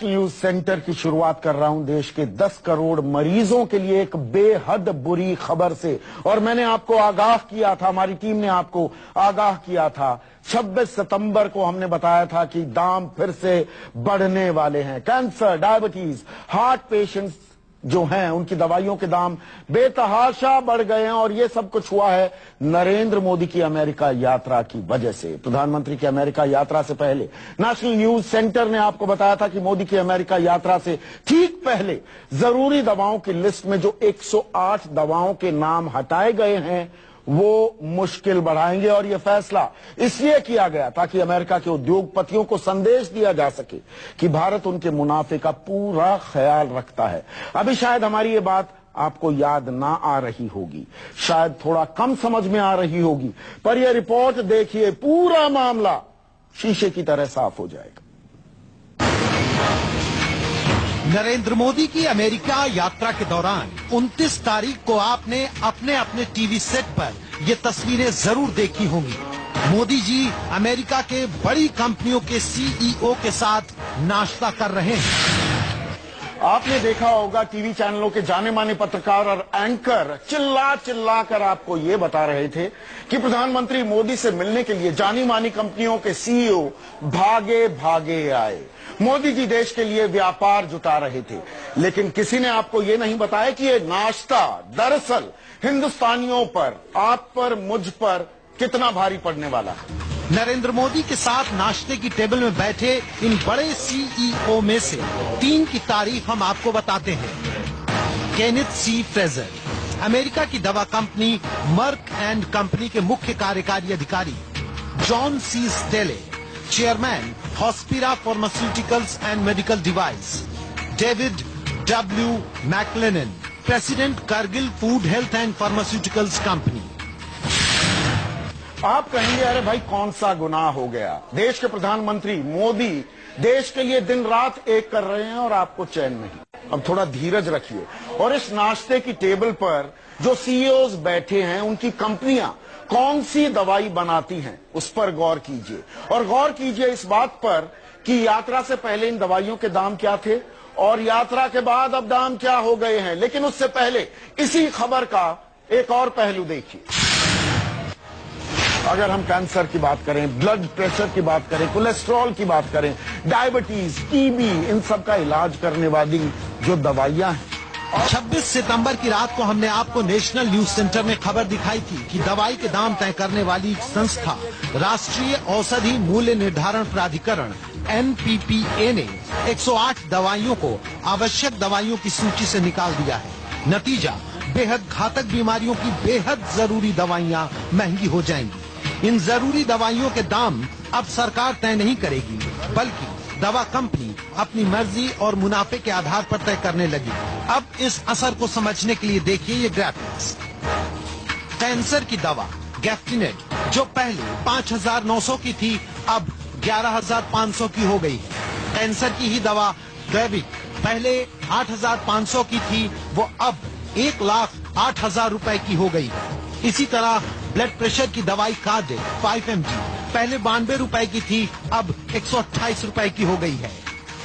National news centre की शुरुआत कर रहा हूं देश के 10 करोड़ मरीजों के लिए एक बेहद बुरी खबर से। और मैंने आपको आगाह किया था, हमारी टीम ने आपको आगाह किया था, 26 सितंबर को हमने बताया था कि दाम फिर से बढ़ने वाले हैं। कैंसर, डायबिटीज, हार्ट पेशेंट्स जो हैं उनकी दवाइयों के दाम बेतहाशा बढ़ गए हैं। और ये सब कुछ हुआ है नरेंद्र मोदी की अमेरिका यात्रा की वजह से। प्रधानमंत्री की अमेरिका यात्रा से पहले नेशनल न्यूज सेंटर ने आपको बताया था कि मोदी की अमेरिका यात्रा से ठीक पहले जरूरी दवाओं की लिस्ट में जो 108 दवाओं के नाम हटाए गए हैं वो मुश्किल बढ़ाएंगे। और यह फैसला इसलिए किया गया ताकि अमेरिका के उद्योगपतियों को संदेश दिया जा सके कि भारत उनके मुनाफे का पूरा ख्याल रखता है। अभी शायद हमारी ये बात आपको याद ना आ रही होगी, शायद थोड़ा कम समझ में आ रही होगी, पर यह रिपोर्ट देखिए, पूरा मामला शीशे की तरह साफ हो जाएगा। नरेंद्र मोदी की अमेरिका यात्रा के दौरान 29 तारीख को आपने अपने अपने टीवी सेट पर ये तस्वीरें जरूर देखी होंगी। मोदी जी अमेरिका के बड़ी कंपनियों के सीईओ के साथ नाश्ता कर रहे हैं। आपने देखा होगा टीवी चैनलों के जाने माने पत्रकार और एंकर चिल्ला चिल्ला कर आपको ये बता रहे थे कि प्रधानमंत्री मोदी से मिलने के लिए जानी मानी कंपनियों के सीईओ भागे भागे आए। मोदी जी देश के लिए व्यापार जुटा रहे थे, लेकिन किसी ने आपको ये नहीं बताया कि ये नाश्ता दरअसल हिंदुस्तानियों पर, आप पर, मुझ पर कितना भारी पड़ने वाला है। नरेंद्र मोदी के साथ नाश्ते की टेबल में बैठे इन बड़े सीईओ में से 3 की तारीख हम आपको बताते हैं। केनेथ सी फ्रेजर, अमेरिका की दवा कंपनी मर्क एंड कंपनी के मुख्य कार्यकारी अधिकारी। John C Staley, chairman Hospira pharmaceuticals and medical device. David W McLennan, president Cargill food health and pharmaceuticals company. आप कहेंगे अरे भाई कौन सा गुनाह हो गया, देश के प्रधानमंत्री मोदी देश के लिए दिन रात एक कर रहे हैं और आपको चैन नहीं। अब थोड़ा धीरज रखिए और इस नाश्ते की टेबल पर जो सीईओज बैठे हैं उनकी कंपनियां कौन सी दवाई बनाती हैं उस पर गौर कीजिए। और गौर कीजिए इस बात पर कि यात्रा से पहले इन दवाइयों के दाम क्या थे और यात्रा के बाद अब दाम क्या हो गए हैं। लेकिन उससे पहले इसी खबर का एक और पहलू देखिए। अगर हम कैंसर की बात करें, ब्लड प्रेशर की बात करें, कोलेस्ट्रॉल की बात करें, डायबिटीज, टीबी, इन सब का इलाज करने वाली जो दवाइयां हैं। 26 सितंबर की रात को हमने आपको नेशनल न्यूज सेंटर में खबर दिखाई थी कि दवाई के दाम तय करने वाली संस्था राष्ट्रीय औषधि मूल्य निर्धारण प्राधिकरण NPPA ने 108 दवाइयों को आवश्यक दवाइयों की सूची से निकाल दिया है। नतीजा, बेहद घातक बीमारियों की बेहद जरूरी दवाइयां महंगी हो जाएंगी। इन जरूरी दवाइयों के दाम अब सरकार तय नहीं करेगी, बल्कि दवा कंपनी अपनी मर्जी और मुनाफे के आधार पर तय करने लगी। अब इस असर को समझने के लिए देखिए ये ग्राफिक्स। कैंसर की दवा गैफ्टिनेट जो पहले 5,900 की थी अब 11,500 की हो गई है। कैंसर की ही दवा ग्रेविक पहले 8,500 की थी, वो अब 1,08,000 रुपए की हो गई है। इसी तरह ब्लड प्रेशर की दवाई कार्ड 5 mg पहले 92 रुपए की थी, अब 128 रुपए की हो गई है।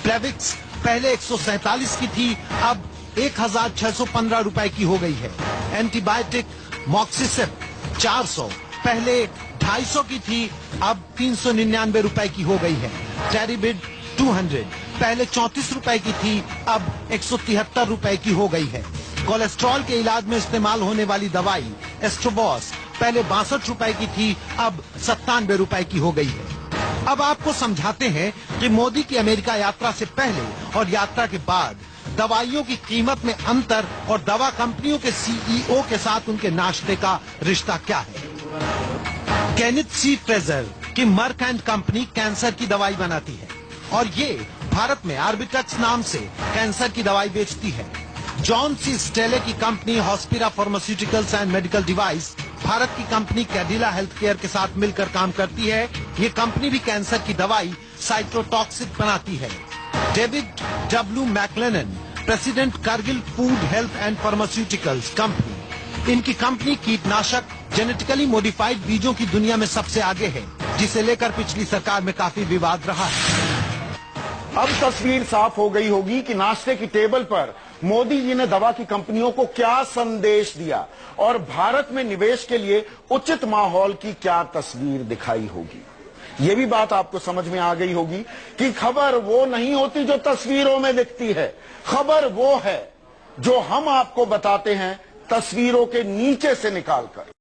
प्लेविक्स पहले 147 की थी, अब 1,615 रुपए की हो गई है। एंटीबायोटिक मॉक्सिसिप 400 पहले 250 की थी, अब 399 रुपए की हो गई है। टेरिबिड 200 पहले 34 रुपए की थी, अब 173 रुपए की हो गई है। कोलेस्ट्रॉल के इलाज में इस्तेमाल होने वाली दवाई एस्ट्रोबॉस पहले 62 रुपए की थी, अब 97 रुपए की हो गई है। अब आपको समझाते हैं कि मोदी की अमेरिका यात्रा से पहले और यात्रा के बाद दवाइयों की कीमत में अंतर और दवा कंपनियों के सीईओ के साथ उनके नाश्ते का रिश्ता क्या है। केनेथ सी फ्रेजर की मर्क एंड कंपनी कैंसर की दवाई बनाती है और ये भारत में आर्बिटक्स नाम से कैंसर की दवाई बेचती है। जॉन सी स्टेले की company Hospira pharmaceuticals and medical device Bharat की कंपनी कैडिला हेल्थ केयर के साथ मिलकर काम करती है। ये कंपनी भी कैंसर की दवाई साइटोटॉक्सिक बनाती है। David W McLennan, president Cargill food health and pharmaceuticals company, इनकी कंपनी कीटनाशक जेनेटिकली मॉडिफाइड बीजों की दुनिया में सबसे आगे है, जिसे लेकर पिछली सरकार में काफी विवाद रहा है। अब तस्वीर साफ हो गई होगी कि नाश्ते की टेबल पर मोदी जी ने दवा की कंपनियों को क्या संदेश दिया और भारत में निवेश के लिए उचित माहौल की क्या तस्वीर दिखाई होगी। ये भी बात आपको समझ में आ गई होगी कि खबर वो नहीं होती जो तस्वीरों में दिखती है, खबर वो है जो हम आपको बताते हैं तस्वीरों के नीचे से निकालकर।